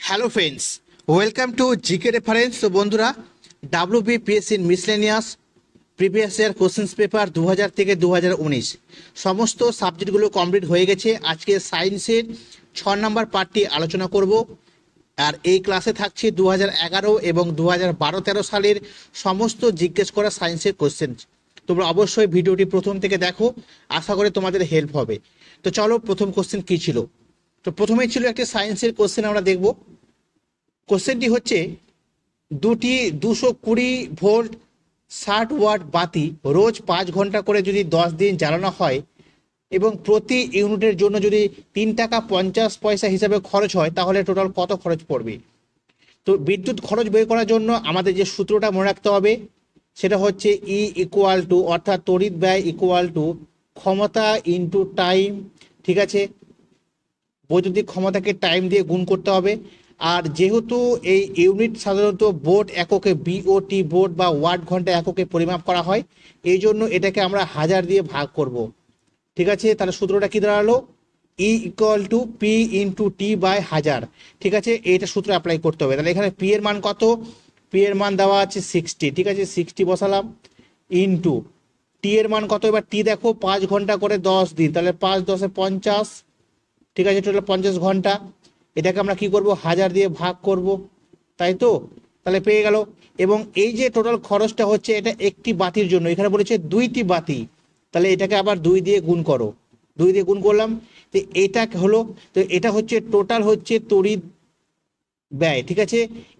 Hello friends, welcome to GK reference. তো বন্ধুরা, WBPSC miscellaneous previous year questions paper 2000 থেকে 2019 সমস্ত সাবজেক্টগুলো কমপ্লিট হয়ে গেছে। আজকে সায়েন্সের 6 নম্বর পার্টটি আলোচনা করব। আর এই ক্লাসে থাকছে 2011 এবং 2012-13 সালের সমস্ত জিজ্ঞেস করা সায়েন্সের কোশ্চেন। তোমরা অবশ্যই ভিডিওটি প্রথম থেকে দেখো, আশা করি তোমাদের হেল্প হবে। তো চলো, প্রথম কোশ্চেন কী ছিল। তো প্রথমেই ছিল একটি সায়েন্সের কোশ্চেন, আমরা দেখব। কোশ্চেনটি হচ্ছে, দুটি 220 ভোল্ট 60 ওয়াট বাতি রোজ 5 ঘন্টা করে যদি 10 দিন জ্বালানো হয় এবং প্রতি ইউনিটের জন্য যদি 3 টাকা 50 পয়সা হিসাবে খরচ হয়, তাহলে টোটাল কত খরচ পড়বে? তো বিদ্যুৎ খরচ বের করার জন্য আমাদের যে সূত্রটা মনে রাখতে হবে সেটা হচ্ছে ই ইকুয়াল টু, অর্থাৎ তড়িৎ ব্যয় ইকুয়াল টু ক্ষমতা ইনটু টাইম। ঠিক আছে, বৈদ্যুতিক ক্ষমতাকে টাইম দিয়ে গুণ করতে হবে। আর যেহেতু এই ইউনিট সাধারণত বোট এককে, BOT বোট বা ওয়াট ঘন্টা এককে পরিমাপ করা হয়, এই জন্য এটাকে আমরা হাজার দিয়ে ভাগ করব। ঠিক আছে, তাহলে সূত্রটা কি দাঁড়ালো? E equal to P into T by হাজার। ঠিক আছে, এইটা সূত্র অ্যাপ্লাই করতে হবে। তাহলে এখানে পি এর মান কত? পি এর মান দেওয়া আছে 60। ঠিক আছে, 60 বসালাম ইন্টু টি এর মান কত? এবার টি দেখো 5 ঘন্টা করে 10 দিন, তাহলে 5 10 50। ঠিক আছে, টোটাল 50 ঘন্টা। এটাকে আমরা কি করব? হাজার দিয়ে ভাগ করব, তাই তো? তাহলে পেয়ে গেল। এবং এই যে টোটাল খরচটা হচ্ছে, এটা একটি বাতির জন্য, এখানে বলেছে 2টি বাতি, তাহলে এটাকে আবার 2 দিয়ে গুণ করো। 2 দিয়ে গুণ করলাম, তো এটা হলো। তো এটা হচ্ছে টোটাল হচ্ছে তড়িৎ ব্যয়। ঠিক আছে,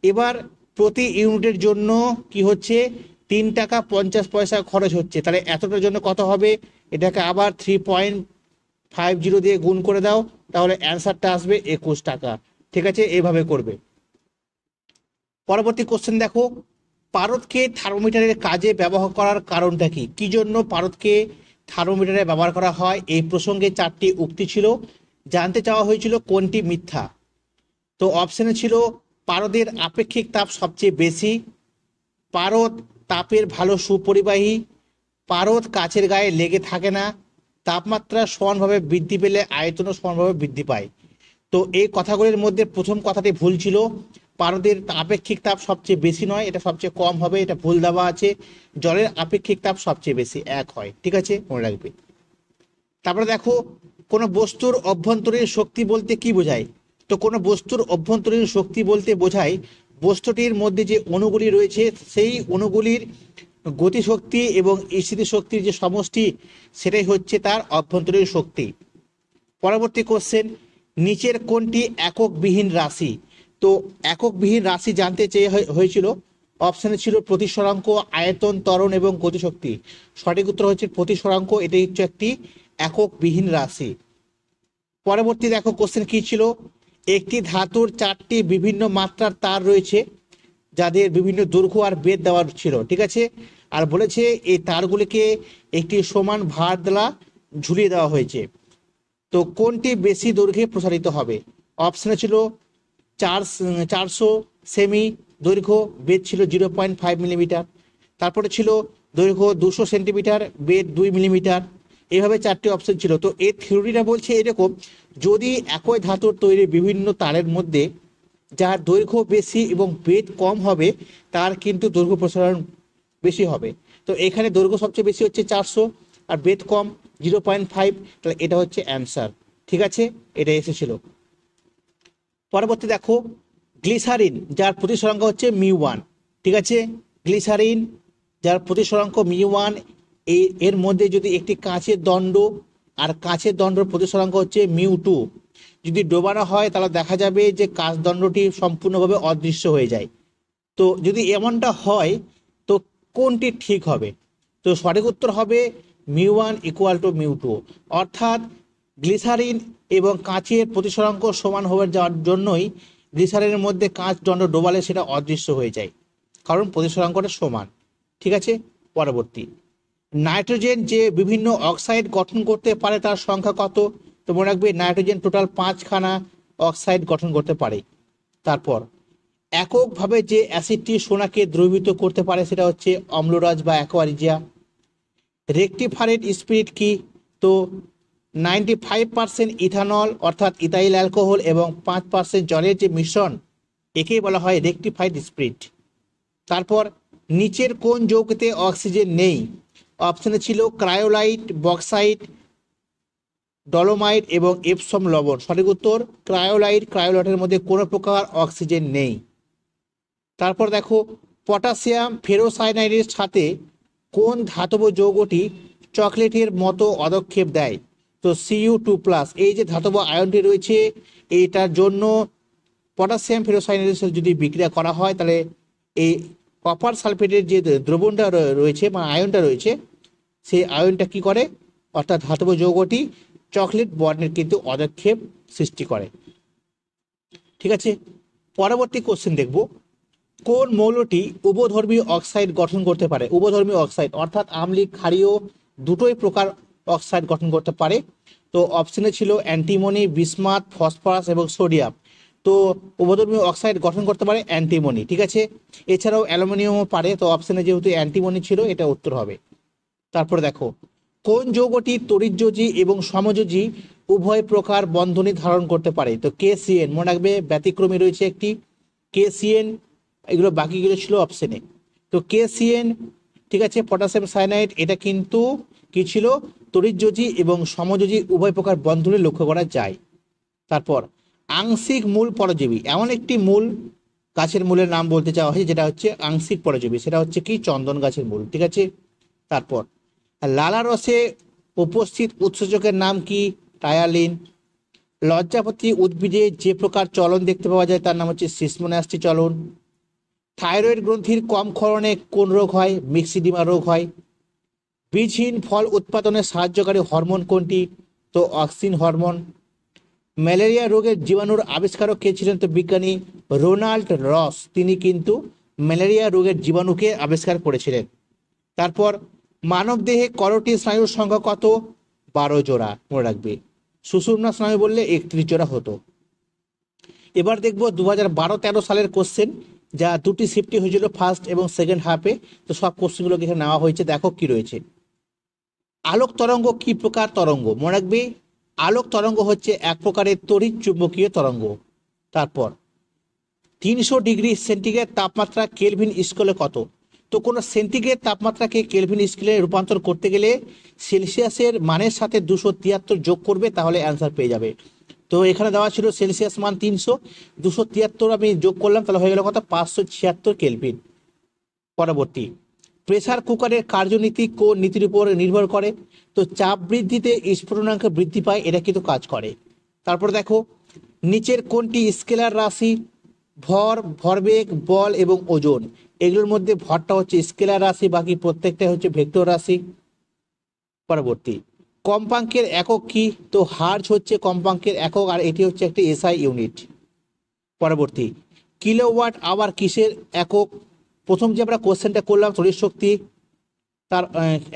এবার প্রতি ইউনিটের জন্য কি হচ্ছে? 3 টাকা 50 পয়সা খরচ হচ্ছে। তাহলে এতটার জন্য কত হবে? এটাকে আবার 3.50 দিয়ে গুণ করে দাও, তাহলে অ্যান্সারটা আসবে 21 টাকা। ঠিক আছে, এইভাবে করবে। পরবর্তী কোশ্চেন দেখো, পারদকে থার্মোমিটারের কাজে ব্যবহার করার কারণটা কি? কি জন্য পারদকে থার্মোমিটারে ব্যবহার করা হয়? এই প্রসঙ্গে 4টি উক্তি ছিল। জানতে চাওয়া হয়েছিল কোনটি মিথ্যা। তো অপশানে ছিল পারদের আপেক্ষিক তাপ সবচেয়ে বেশি, পারদ তাপের ভালো সুপরিবাহী, পারদ কাচের গায়ে লেগে থাকে না, তাপমাত্রা সমানভাবে বৃদ্ধি পেলে আয়তনও সমানভাবে বৃদ্ধি পায়। তো এই কথাগুলির মধ্যে প্রথম কথাটি ভুল ছিল। পারদের আপেক্ষিক তাপ সবচেয়ে বেশি নয়, এটা সবচেয়ে কম হবে, এটা ভুল দেওয়া আছে। জলের আপেক্ষিক তাপ সবচেয়ে বেশি, 1 হয়। ঠিক আছে, মনে রাখবে। তারপরে দেখো, কোনো বস্তুর অভ্যন্তরীণ শক্তি বলতে কি বোঝায়? তো কোনো বস্তুর অভ্যন্তরীণ শক্তি বলতে বোঝায় বস্তুটির মধ্যে যে অণুগুলি রয়েছে সেই অণুগুলির গতিশক্তি এবং স্থিতিশক্তির যে সমষ্টি, সেটাই হচ্ছে তার অভ্যন্তরীণ শক্তি। পরবর্তী কোশ্চেন, নিচের কোনটি এককবিহীন রাশি? তো এককবিহীন রাশি জানতে চেয়ে হয়েছিল। অপশানে ছিল প্রতিসরাঙ্ক, আয়তন, ত্বরণ এবং গতিশক্তি। সঠিক উত্তর হচ্ছে প্রতিসরাঙ্ক, এটাই হচ্ছে একটি এককবিহীন রাশি। পরবর্তী দেখো কোশ্চেন কি ছিল, একটি ধাতুর 4টি বিভিন্ন মাত্রার তার রয়েছে যাদের বিভিন্ন দৈর্ঘ্য আর বেধ দেওয়া ছিল। ঠিক আছে, আর বলেছে এই তারগুলিকে একটি সমান ভার দ্বারা ঝুলিয়ে দেওয়া হয়েছে। তো কোনটি বেশি দৈর্ঘ্যে প্রসারিত হবে? অপশানে ছিল 400 সেমি দৈর্ঘ্য, বেধ ছিল 0.5 মিলিমিটার। তারপরে ছিল দৈর্ঘ্য 200 সেন্টিমিটার, বেধ 2 মিলিমিটার। এইভাবে 4টি অপশন ছিল। তো এই থিওরিটা বলছে এরকম, যদি একই ধাতুর তৈরি বিভিন্ন তারের মধ্যে যার দৈর্ঘ্য বেশি এবং বেধ কম হবে, তার কিন্তু দৈর্ঘ্য প্রসারণ বেশি হবে। তো এখানে দৈর্ঘ্য সবচেয়ে বেশি হচ্ছে 400 আর বেধ কম 0.5, তাহলে এটা হচ্ছে অ্যান্সার। ঠিক আছে, এটা এসেছিল। পরবর্তী দেখো, গ্লিসারিন যার প্রতিসরাঙ্ক হচ্ছে μ1। ঠিক আছে, গ্লিসারিন যার প্রতিসরাঙ্ক μ1, এর মধ্যে যদি একটি কাঁচের দণ্ড আর কাঁচের দণ্ডের প্রতিসরাঙ্ক হচ্ছে μ2, যদি ডোবানো হয় তাহলে দেখা যাবে যে কাঁচ দণ্ডটি সম্পূর্ণভাবে অদৃশ্য হয়ে যায়। তো যদি এমনটা হয়, তো কোনটি ঠিক হবে? তো সঠিক উত্তর হবে μ1 ইকুয়াল টু μ2, অর্থাৎ গ্লিসারিন এবং কাঁচের প্রতিসরাঙ্ক সমান হয়ে যাওয়ার জন্যই গ্লিসারিনের মধ্যে কাঁচ দণ্ড ডোবালে সেটা অদৃশ্য হয়ে যায়, কারণ প্রতিসরাঙ্কটা সমান। ঠিক আছে, পরবর্তী, নাইট্রোজেন যে বিভিন্ন অক্সাইড গঠন করতে পারে তার সংখ্যা কত? তো মনে রাখবে, নাইট্রোজেন টোটাল 5খানা অক্সাইড গঠন করতে পারে। তারপর এককভাবে যে অ্যাসিডটি সোনাকে দ্রবীভূত করতে পারে সেটা হচ্ছে অম্লরস বা অ্যাকোয়ারিজিয়া। রেকটিফারেন্ট স্পিরিট কি? তো 95% ইথানল অর্থাৎ ইথাইল অ্যালকোহল এবং 5% জলের যে মিশ্রণ, একেই বলা হয় রেকটিফাইড স্পিরিট। তারপর নিচের কোন যৌগতে অক্সিজেন নেই? অপশনে ছিল ক্রায়োলাইট, বক্সাইট, ডলোমাইট এবং এপসম লবণ। সঠিক উত্তর ক্রায়োলাইট। ক্রায়োলাইটের মধ্যে কোনো প্রকার অক্সিজেন নেই। তারপর দেখো পটাশিয়াম ফেরোসায়ানাইডের সাথে কোন ধাতব যৌগটি চকলেটের মতো পদক্ষেপ দেয়? তো Cu2+। এই যে ধাতব আয়নটি রয়েছে এইটার জন্য পটাশিয়াম ফেরোসায়ানাইডের সাথে যদি বিক্রিয়া করা হয় তাহলে এই কপার সালফেটের যে দ্রবণটা রয়েছে বা আয়নটা রয়েছে সেই আয়নটা কি করে, অর্থাৎ ধাতব যৌগটি চকলেট বর্ণের কিন্তু পদক্ষেপ সৃষ্টি করে। ঠিক আছে, পরবর্তী কোশ্চেন দেখব, কোন মৌলটি উভধর্মী অক্সাইড গঠন করতে পারে? উভধর্মী অক্সাইড অর্থাৎ আম্লিক ক্ষারীয় দুটোই প্রকার অক্সাইড গঠন করতে পারে। তো অপশনে ছিল অ্যান্টিমনি, বিসমাথ, ফসফরাস এবং সোডিয়াম। তো উভধর্মী অক্সাইড গঠন করতে পারে অ্যান্টিমনি। ঠিক আছে, এছাড়াও অ্যালুমিনিয়ামও পারে। তো অপশনে যেহেতু অ্যান্টিমনি ছিল এটা উত্তর হবে। তারপরে দেখো কোন যৌগটি তড়িৎযোজী এবং সমযোজী উভয় প্রকার বন্ধনী ধারণ করতে পারে? তো KCN, মনে রাখবে ব্যতিক্রমী রয়েছে একটি KCN, এগুলো বাকিগুলো ছিল অপশনে। তো KCN, ঠিক আছে, পটাশিয়াম সায়ানাইড, এটা কিন্তু কি ছিল, তড়িৎযোজী এবং সমযোজী উভয় প্রকার বন্ধনে লক্ষ্য করা যায়। তারপর আংশিক মূল পরজীবী, এমন একটি মূল গাছের মূলের নাম বলতে চাওয়া হয় যেটা হচ্ছে আংশিক পরজীবী, সেটা হচ্ছে কি চন্দন গাছের মূল। ঠিক আছে, তারপর লালা রসে উপস্থিত উৎসেচকের নাম কি? টায়ালিন। লজ্জাপতি উদ্ভিদে যে প্রকার চলন দেখতে পাওয়া যায় তার নাম হচ্ছে সিসমোনাস্টি চলন। থাইরয়েড গ্রন্থির কম ক্ষরণে কোন রোগ হয়? মিক্সিডিমা রোগ হয়। বীজহীন ফল উৎপাদনে সাহায্যকারী হরমোন কোনটি? তো অক্সিন হরমোন। ম্যালেরিয়া রোগের জীবাণুর আবিষ্কারক কে ছিলেন? তো বিজ্ঞানী রোনাল্ড রস, তিনি কিন্তু ম্যালেরিয়া রোগের জীবাণুকে আবিষ্কার করেছিলেন। তারপর মানব দেহে করোটি স্নায়ুর সংখ্যা কত? 12 জোড়া, মনে রাখবে। সুষুম্না স্নায়ু বললে 31 জোড়া হতো। এবার দেখব 2012-13 সালের কোশ্চেন, যা দুটি শিফটে হয়েছিল, ফার্স্ট এবং সেকেন্ড হাফে। তো সব কোশ্চেনগুলোকে এখানে নেওয়া হয়েছে। দেখো কি রয়েছে। আলোক তরঙ্গ কি প্রকার তরঙ্গ? মনে রাখবে আলোক তরঙ্গ হচ্ছে এক প্রকারের তড়িৎ চুম্বকীয় তরঙ্গ। তারপর 300 ডিগ্রি সেন্টিগ্রেড তাপমাত্রা কেলভিন স্কেলে কত? তো কোনো সেন্টিগ্রেড তাপমাত্রাকে কেলভিন স্কেলে রূপান্তর করতে গেলে সেলসিয়াসের মানের সাথে 273 যোগ করবে, তাহলে অ্যান্সার পেয়ে যাবে। তো এখানে দেওয়া ছিল সেলসিয়াস মান 300, 273 আমি যোগ করলাম, তাহলে হয়ে গেল কত? 576 কেলভিন। পরবর্তী, প্রেসার কুকারের কার্যনীতি কোন নীতির উপর নির্ভর করে? তো চাপ বৃদ্ধিতে স্ফুটনাঙ্ক বৃদ্ধি পায়, এটা কিন্তু কাজ করে। তারপর দেখো নিচের কোনটি স্কেলার রাশি? ভর, ভরবেগ, বল এবং ওজন। এগুলোর মধ্যে ভরটা হচ্ছে স্কেলার রাশি, বাকি প্রত্যেকটাই হচ্ছে ভেক্টর রাশি। পরবর্তী, কম্পাঙ্কের একক কি? তো হার্জ হচ্ছে কম্পাঙ্কের একক, আর এটি হচ্ছে একটি SI ইউনিট। পরবর্তী, কিলোওয়াট আওয়ার কিসের একক? প্রথম যে আমরা কোশ্চেনটা করলাম তড়িৎ শক্তি, তার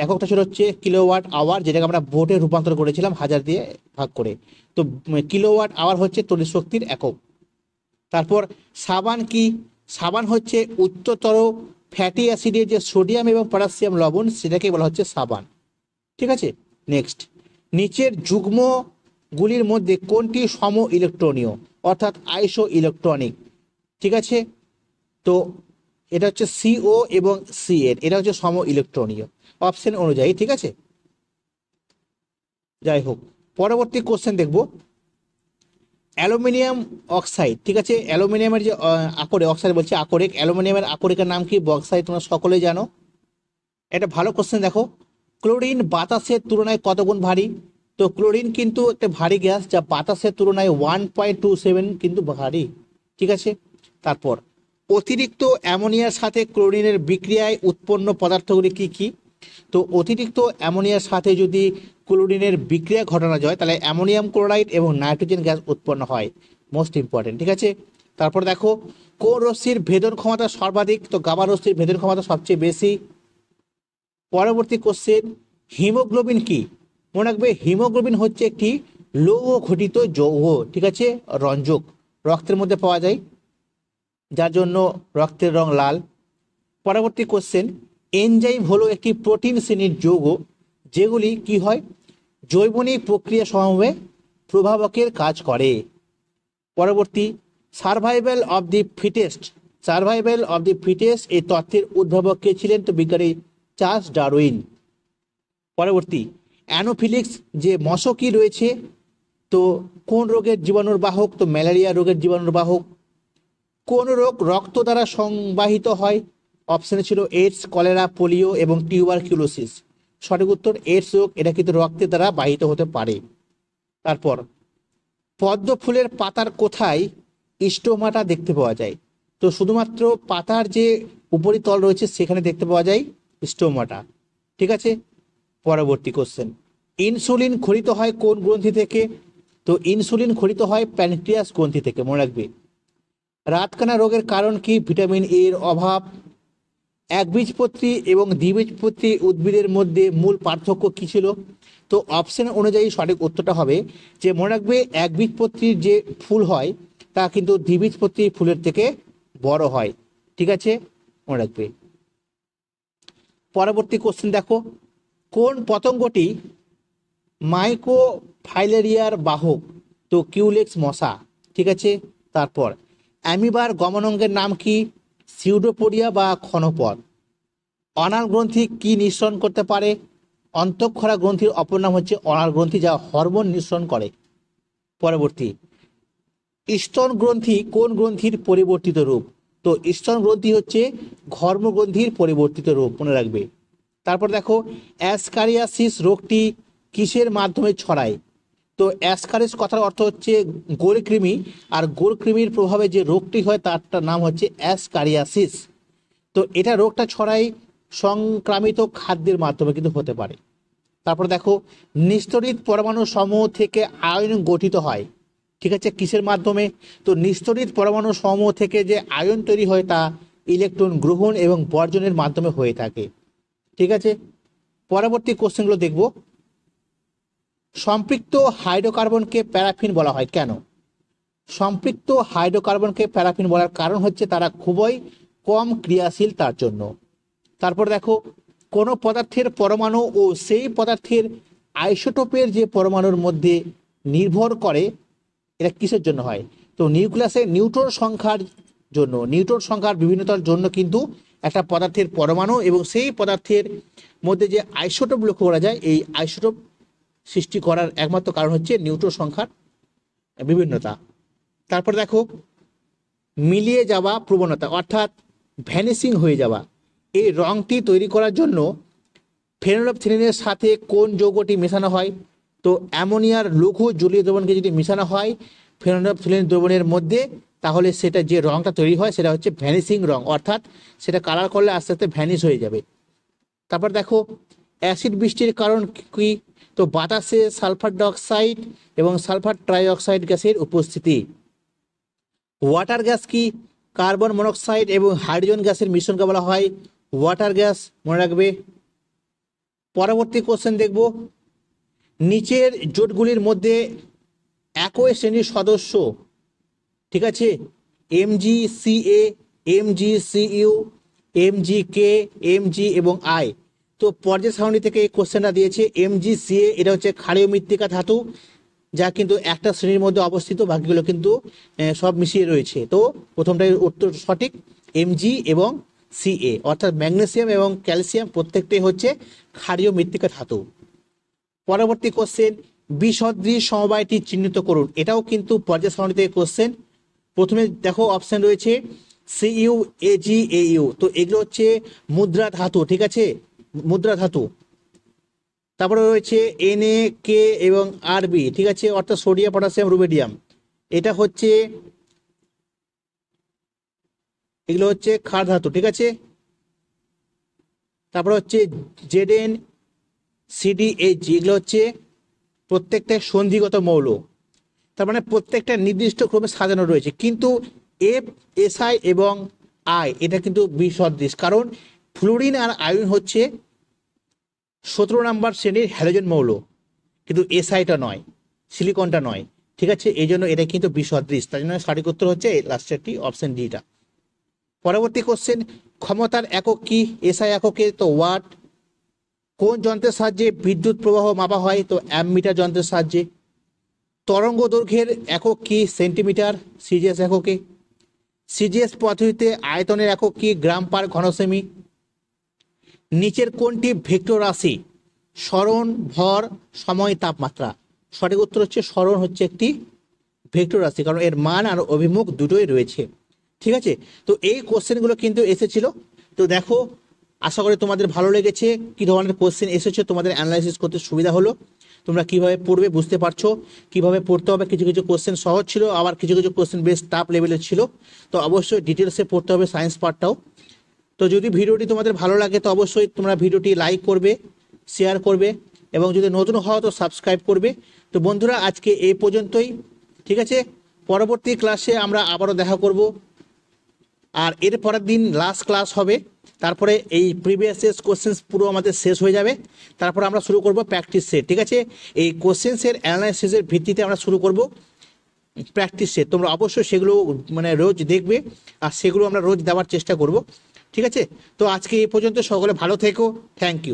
এককটা ছিল হচ্ছে কিলোওয়াট আওয়ার, যেটাকে আমরা ভোল্টে রূপান্তর করেছিলাম 1000 দিয়ে ভাগ করে। তো কিলোওয়াট আওয়ার হচ্ছে তড়িৎ শক্তির একক। তারপর সাবান কি? সাবান হচ্ছে উচ্চতর ফ্যাটি অ্যাসিডের যে সোডিয়াম এবং পটাশিয়াম লবণ, সেটাকে বলা হচ্ছে সাবান। ঠিক আছে, নেক্সট, নিচের যুগ্মগুলির মধ্যে কোনটি সম ইলেকট্রনীয়, অর্থাৎ আইসো ইলেকট্রনিক? ঠিক আছে, তো এটা হচ্ছে CO এবং CN, এটা হচ্ছে সম ইলেকট্রনীয় অপশন অনুযায়ী। ঠিক আছে, যাই হোক, পরবর্তী কোশ্চেন দেখব, অ্যালুমিনিয়াম অক্সাইড। ঠিক আছে, অ্যালুমিনিয়ামের যে আকরিক অক্সাইড বলছে, আকরিক, অ্যালুমিনিয়ামের আকরিকের নাম কি? বক্সাইড। তোমরা সকলেই জানো। এটা ভালো কোশ্চেন। দেখো ক্লোরিন বাতাসের তুলনায় কত গুণ ভারী? তো ক্লোরিন কিন্তু একটা ভারী গ্যাস, যা বাতাসের তুলনায় 1.27 কিন্তু ভারী। ঠিক আছে, তারপর অতিরিক্ত অ্যামোনিয়ার সাথে ক্লোরিনের বিক্রিয়ায় উৎপন্ন পদার্থগুলি কি কি? তো অতিরিক্ত অ্যামোনিয়ার সাথে যদি ক্লোরিনের বিক্রিয়া ঘটানো যায় তাহলে অ্যামোনিয়াম ক্লোরাইড এবং নাইট্রোজেন গ্যাস উৎপন্ন হয়, মোস্ট ইম্পর্টেন্ট। ঠিক আছে, তারপর দেখো কোন রশ্মির ভেদন ক্ষমতা সর্বাধিক? তো গামা রশ্মির ভেদন ক্ষমতা সবচেয়ে বেশি। পরবর্তী কোশ্চেন, হিমোগ্লোবিন কি? মনে রাখবে হিমোগ্লোবিন হচ্ছে একটি লৌহ ঘটিত যৌগ। ঠিক আছে, রঞ্জক, রক্তের মধ্যে পাওয়া যায়, যার জন্য রক্তের রং লাল। পরবর্তী কোশ্চেন, এনজাইম হলো একটি প্রোটিন শ্রেণীর যৌগ যেগুলি কি হয়? জৈবনিক প্রক্রিয়া সমূহে প্রভাবকের কাজ করে। পরবর্তী, survival of the fittest, survival of the fittest এই তত্ত্বের উদ্ভাবক কে ছিলেন? তো বিজ্ঞানী চার্লস ডারউইন। পরবর্তী, অ্যানোফিলিক্স যে মশকি রয়েছে তো কোন রোগের জীবাণুর বাহক? তো ম্যালেরিয়া রোগের জীবাণুর বাহক। কোন রোগ রক্ত দ্বারা সংবাহিত হয়? অপশানে ছিল এইডস, কলেরা, পোলিও এবং টিউবারকিউলোসিস। সঠিক উত্তর এইডস রোগ, এটা কিন্তু রক্তের দ্বারা বাহিত হতে পারে। তারপর, পদ্ম ফুলের পাতার কোথায় স্টোমাটা দেখতে পাওয়া যায়? তো শুধুমাত্র পাতার যে উপরিতল রয়েছে সেখানে দেখতে পাওয়া যায় স্টোমাটা। ঠিক আছে। পরবর্তী কোশ্চেন, ইনসুলিন ক্ষরিত হয় কোন গ্রন্থি থেকে? তো ইনসুলিন ক্ষরিত হয় প্যানক্রিয়াস গ্রন্থি থেকে, মনে রাখবে। রাতকানা রোগের কারণ কি? ভিটামিন এ এর অভাব। একবীজপত্রী এবং দ্বিবীজপত্রী উদ্ভিদের মধ্যে মূল পার্থক্য কি ছিল? তো অপশন অনুযায়ী সঠিক উত্তরটা হবে যে, মনে রাখবে একবীজপত্রীর যে ফুল হয় তা কিন্তু দ্বিবীজপত্রী ফুলের থেকে বড় হয়। ঠিক আছে, মনে রাখবে। পরবর্তী কোশ্চেন দেখো, কোন পতঙ্গটি মাইক্রোফাইলেরিয়ার বাহক? তো কিউলেক্স মশা। ঠিক আছে। তারপর, অ্যামিবার গমনাঙ্গের নাম কি? সিউডোপোডিয়া বা ক্ষণপদ। অনাল গ্রন্থি কি নিঃসরণ করতে পারে? অন্তঃক্ষরা গ্রন্থির অপর নাম হচ্ছে অনাল গ্রন্থি, যা হরমোন নিঃসরণ করে। পরবর্তী, স্তন গ্রন্থি কোন গ্রন্থির পরিবর্তিত রূপ? তো স্তন গ্রন্থি হচ্ছে ঘর্মগ্রন্থির পরিবর্তিত রূপ, মনে রাখবে। তারপর দেখো, অ্যাসকারিয়াসিস রোগটি কিসের মাধ্যমে ছড়ায়? তো অ্যাসকারিস কথার অর্থ হচ্ছে গোলকৃমি, আর গোলকৃমির প্রভাবে যে রোগটি হয় তার নাম হচ্ছে অ্যাসকারিয়াসিস। তো এটা রোগটা ছড়ায় সংক্রামিত খাদ্যের মাধ্যমে কিন্তু হতে পারে। তারপর দেখো, নিস্তরিত পরমাণু সমূহ থেকে আয়ন গঠিত হয়। ঠিক আছে, কিসের মাধ্যমে? তো নিস্তরিত পরমাণু সমূহ থেকে যে আয়ন তৈরি হয় তা ইলেকট্রন গ্রহণ এবং বর্জনের মাধ্যমে হয়ে থাকে। ঠিক আছে। পরবর্তী কোশ্চেনগুলো দেখব। সম্পৃক্ত হাইড্রোকার্বনকে প্যারাফিন বলা হয় কেন? সম্পৃক্ত হাইড্রোকার্বনকে প্যারাফিন বলার কারণ হচ্ছে তারা খুবই কম ক্রিয়াশীল তার জন্য। তারপর দেখো, কোনো পদার্থের পরমাণু ও সেই পদার্থের আইসোটোপের যে পরমাণুর মধ্যে নির্ভর করে, এটা কিসের জন্য হয়? তো নিউক্লিয়াসের নিউট্রন সংখ্যার জন্য, নিউট্রন সংখ্যার বিভিন্নতার জন্য কিন্তু একটা পদার্থের পরমাণু এবং সেই পদার্থের মধ্যে যে আইসোটোপ লক্ষ্য করা যায়, এই আইসোটোপ সৃষ্টি করার একমাত্র কারণ হচ্ছে নিউট্রন সংখ্যার বিভিন্নতা। তারপর দেখো, মিলিয়ে যাওয়া প্রবণতা অর্থাৎ ভ্যানিসিং হয়ে যাওয়া, এই রঙটি তৈরি করার জন্য ফেনোলফথেলিনের সাথে কোন যৌগটি মেশানো হয়? তো অ্যামোনিয়ার লঘু জলীয় দ্রবণকে যদি মেশানো হয় ফেনোলফথেলিন দ্রবণের মধ্যে, তাহলে সেটা যে রঙটা তৈরি হয় সেটা হচ্ছে ভ্যানিসিং রং, অর্থাৎ সেটা কালার করলে আস্তে আস্তে ভ্যানিশ হয়ে যাবে। তারপর দেখো, অ্যাসিড বৃষ্টির কারণ কি? তো বাতাসে সালফার ডাইঅক্সাইড এবং সালফার ট্রাইঅক্সাইড গ্যাসের উপস্থিতি। ওয়াটার গ্যাস কি? কার্বন মনোক্সাইড এবং হাইড্রোজেন গ্যাসের মিশ্রণকে বলা হয় ওয়াটার গ্যাস, মনে রাখবে। পরবর্তী কোশ্চেন দেখব, নিচের জোটগুলির মধ্যে একই শ্রেণীর সদস্য, ঠিক আছে, MgCa, MgCu, Mgk, Mg এবং I। তো পর্যায় সারণী থেকে এই কোশ্চেনটা দিয়েছে। MgCa এটা হচ্ছে ক্ষারীয় মৃত্তিকা ধাতু, যা কিন্তু একটা শ্রেণীর মধ্যে অবস্থিত, বাকিগুলো কিন্তু সব মিশিয়ে রয়েছে। তো প্রথমটাই উত্তর সঠিক, Mg এবং Ca, অর্থাৎ ম্যাগনেসিয়াম এবং ক্যালসিয়াম প্রত্যেকটাই হচ্ছে ক্ষারীয় মৃত্তিকা ধাতু। পরবর্তী কোশ্চেন, বিসদৃশ সমবায়টি চিহ্নিত করুন। এটাও কিন্তু পর্যায় সারণী থেকে কোশ্চেন। প্রথমে দেখো অপশন রয়েছে Cu, Ag, Au। তো এগুলো হচ্ছে মুদ্রা ধাতু, ঠিক আছে, মুদ্রা ধাতু। তারপরে রয়েছে Na, K এবং Rb, ঠিক আছে, অর্থাৎ সোডিয়াম, পটাশিয়াম, রুবিডিয়াম। এটা হচ্ছে, এগুলো হচ্ছে ক্ষার ধাতু, ঠিক আছে। তারপরে হচ্ছে Zn, CdHg, এগুলো হচ্ছে প্রত্যেকটা সন্ধিগত মৌল। তার মানে প্রত্যেকটা নির্দিষ্ট ক্রমে সাজানো রয়েছে, কিন্তু F, Si এবং I এটা কিন্তু বিসদৃশ, কারণ ফ্লুরিন আর আয়রন হচ্ছে 17 নম্বর শ্রেণীর হ্যালোজেন মৌল, কিন্তু এসআইটা নয়, সিলিকনটা নয়, ঠিক আছে, এই জন্য এটা কিন্তু বিসদৃশ। তার জন্য সঠিক উত্তর হচ্ছে লাস্টেরটি, অপশন ডিটা। পরবর্তী কোশ্চেন, ক্ষমতার একক কি? এসআই এককে তো ওয়াট। কোন যন্ত্রের সাহায্যে বিদ্যুৎ প্রবাহ মাপা হয়? তো অ্যামমিটার যন্ত্রের সাহায্যে। তরঙ্গ দৈর্ঘ্যের একক কি? সেন্টিমিটার। সিজিএস এককে। সিজিএস পদ্ধতিতে আয়তনের একক কি? গ্রাম পার ঘনসেমি। নিচের কোনটি ভেক্টর রাশি? সরণ, ভর, সময়, তাপমাত্রা। সঠিক উত্তর হচ্ছে সরণ হচ্ছে একটি ভেক্টর রাশি, কারণ এর মান আর অভিমুখ দুটোই রয়েছে। ঠিক আছে, তো এই কোশ্চেনগুলো কিন্তু এসেছিল। তো দেখো, আশা করি তোমাদের ভালো লেগেছে। কি ধরনের কোশ্চেন এসেছে তোমাদের অ্যানালাইসিস করতে সুবিধা হলো। তোমরা কিভাবে পড়বে বুঝতে পারছো, কিভাবে পড়তে হবে। কিছু কিছু কোশ্চেন সহজ ছিল, আবার কিছু কিছু কোশ্চেন বেশ টাফ লেভেলের ছিল। তো অবশ্যই ডিটেলসে পড়তে হবে সায়েন্স পার্টটাও। তো যদি ভিডিওটি তোমাদের ভালো লাগে তো অবশ্যই তোমরা ভিডিওটি লাইক করবে, শেয়ার করবে, এবং যদি নতুন হও তো সাবস্ক্রাইব করবে। তো বন্ধুরা, আজকে এই পর্যন্তই। ঠিক আছে, পরবর্তী ক্লাসে আমরা আবারও দেখা করব, আর এর পরের দিন লাস্ট ক্লাস হবে। তারপরে এই প্রিভিয়াস ইয়ার্স কোশ্চেন্স পুরো আমাদের শেষ হয়ে যাবে। তারপর আমরা শুরু করব প্র্যাকটিস সেট। ঠিক আছে, এই কোশ্চেন্সের অ্যানালাইসিসের ভিত্তিতে আমরা শুরু করব প্র্যাকটিস সেট। তোমরা অবশ্যই সেগুলো মানে রোজ দেখবে, আর সেগুলো আমরা রোজ দেওয়ার চেষ্টা করব। ঠিক আছে, তো আজকে এই পর্যন্ত। সকলে ভালো থেকো। Thank you.